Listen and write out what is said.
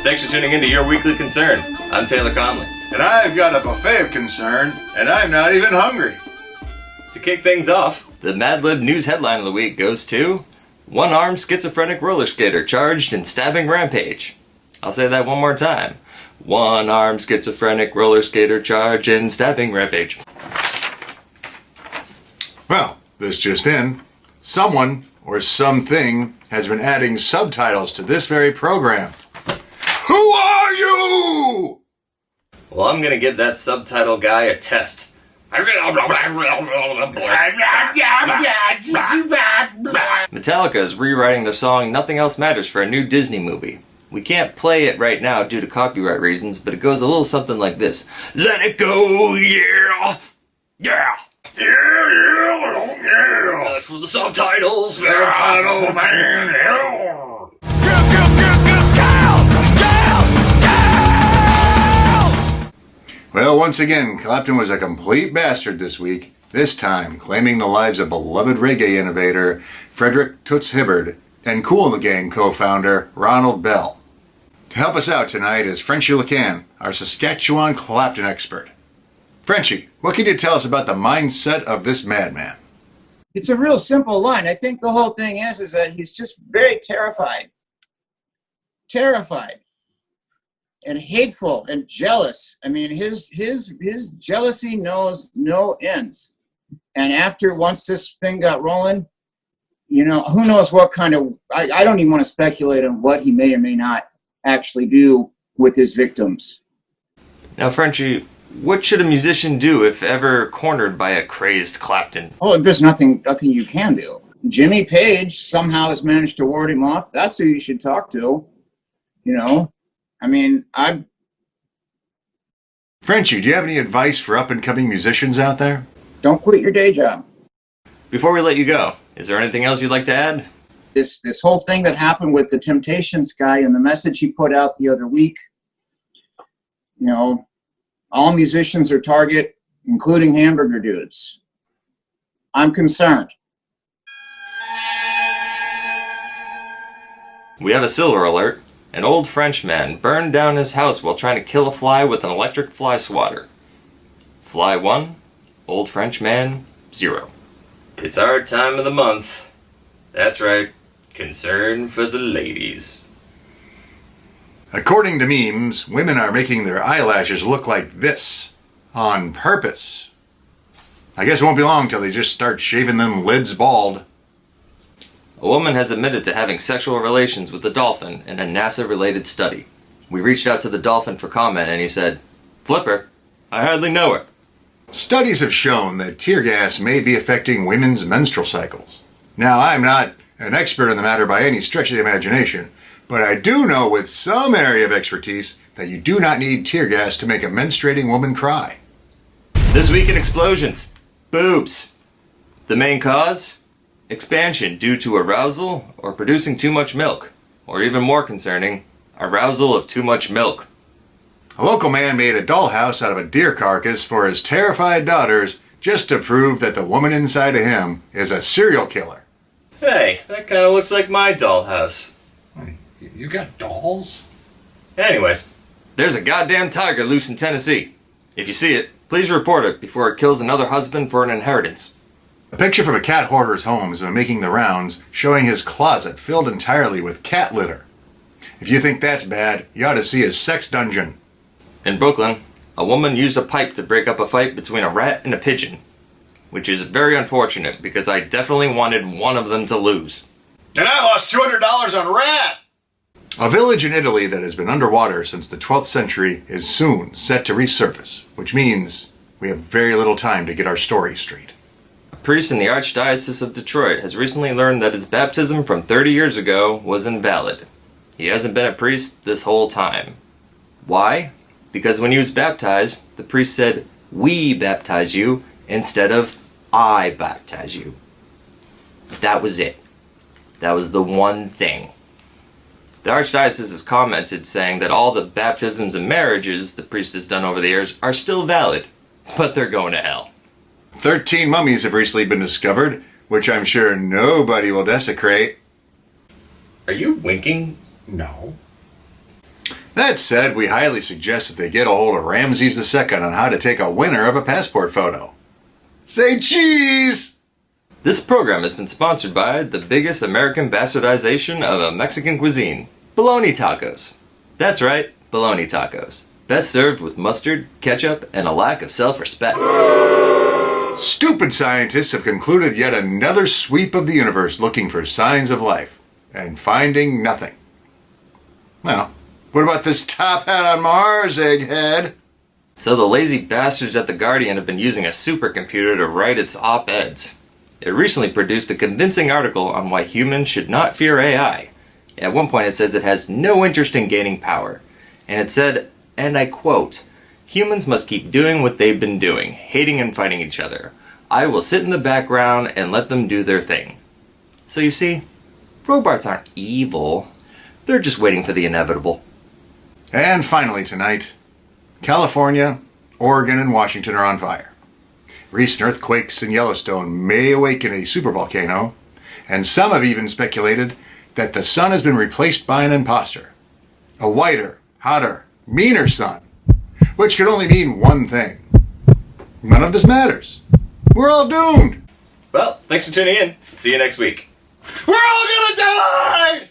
Thanks for tuning in to Your Weekly Concern. I'm Taylor Conley. And I've got a buffet of concern, and I'm not even hungry. To kick things off, the Mad Lib news headline of the week goes to one-armed schizophrenic roller skater charged in stabbing rampage. I'll say that one more time. One-armed schizophrenic roller skater charged in stabbing rampage. Well, this just in. Someone or something has been adding subtitles to this very program. Who are you? Well, I'm gonna give that subtitle guy a test. Metallica is rewriting their song Nothing Else Matters for a new Disney movie. We can't play it right now due to copyright reasons, but it goes a little something like this. Let it go, yeah! Yeah! Yeah. That's for the subtitles. Subtitle man. Well, once again, Clapton was a complete bastard this week, this time claiming the lives of beloved reggae innovator Frederick Toots Hibbard and Kool and the Gang co-founder Ronald Bell. To help us out tonight is Frenchy LeCannes, our Saskatchewan Clapton expert. Frenchy, what can you tell us about the mindset of this madman? It's a real simple line. I think the whole thing is that he's just very terrified. Terrified. And hateful and jealous. I mean, his jealousy knows no ends. And once this thing got rolling, you know, who knows what kind of, I don't even want to speculate on what he may or may not actually do with his victims. Now, Frenchy, what should a musician do if ever cornered by a crazed Clapton? Oh, there's nothing you can do. Jimmy Page somehow has managed to ward him off. That's who you should talk to, you know. I mean, Frenchy, do you have any advice for up-and-coming musicians out there? Don't quit your day job. Before we let you go, is there anything else you'd like to add? This whole thing that happened with the Temptations guy and the message he put out the other week, you know, all musicians are target, including hamburger dudes. I'm concerned. We have a silver alert. An old Frenchman burned down his house while trying to kill a fly with an electric fly swatter. Fly 1, old Frenchman 0. It's our time of the month. That's right, concern for the ladies. According to memes, women are making their eyelashes look like this on purpose. I guess it won't be long till they just start shaving them lids bald. A woman has admitted to having sexual relations with a dolphin in a NASA-related study. We reached out to the dolphin for comment and he said, "Flipper, I hardly know her." Studies have shown that tear gas may be affecting women's menstrual cycles. Now, I'm not an expert in the matter by any stretch of the imagination, but I do know with some area of expertise that you do not need tear gas to make a menstruating woman cry. This week in explosions. Boobs. The main cause? Expansion due to arousal or producing too much milk. Or even more concerning, arousal of too much milk. A local man made a dollhouse out of a deer carcass for his terrified daughters just to prove that the woman inside of him is a serial killer. Hey, that kind of looks like my dollhouse. You got dolls? Anyways, there's a goddamn tiger loose in Tennessee. If you see it, please report it before it kills another husband for an inheritance. A picture from a cat hoarder's home has been making the rounds, showing his closet filled entirely with cat litter. If you think that's bad, you ought to see his sex dungeon. In Brooklyn, a woman used a pipe to break up a fight between a rat and a pigeon, which is very unfortunate because I definitely wanted one of them to lose. And I lost $200 on rat! A village in Italy that has been underwater since the 12th century is soon set to resurface, which means we have very little time to get our story straight. A priest in the Archdiocese of Detroit has recently learned that his baptism from 30 years ago was invalid. He hasn't been a priest this whole time. Why? Because when he was baptized, the priest said, "We baptize you," instead of "I baptize you." That was it. That was the one thing. The Archdiocese has commented saying that all the baptisms and marriages the priest has done over the years are still valid, but they're going to hell. 13 mummies have recently been discovered, which I'm sure nobody will desecrate. Are you winking? No. That said, we highly suggest that they get a hold of Ramses II on how to take a winner of a passport photo. Say cheese! This program has been sponsored by the biggest American bastardization of a Mexican cuisine, bologna tacos. That's right, bologna tacos. Best served with mustard, ketchup, and a lack of self-respect. Stupid scientists have concluded yet another sweep of the universe looking for signs of life, and finding nothing. Well, what about this top hat on Mars, egghead? So the lazy bastards at The Guardian have been using a supercomputer to write its op-eds. It recently produced a convincing article on why humans should not fear AI. At one point it says it has no interest in gaining power. And it said, and I quote, "Humans must keep doing what they've been doing, hating and fighting each other. I will sit in the background and let them do their thing." So you see, robots aren't evil. They're just waiting for the inevitable. And finally tonight, California, Oregon, and Washington are on fire. Recent earthquakes in Yellowstone may awaken a supervolcano, and some have even speculated that the sun has been replaced by an imposter. A whiter, hotter, meaner sun, which could only mean one thing. None of this matters. We're all doomed. Well, thanks for tuning in. See you next week. We're all gonna die!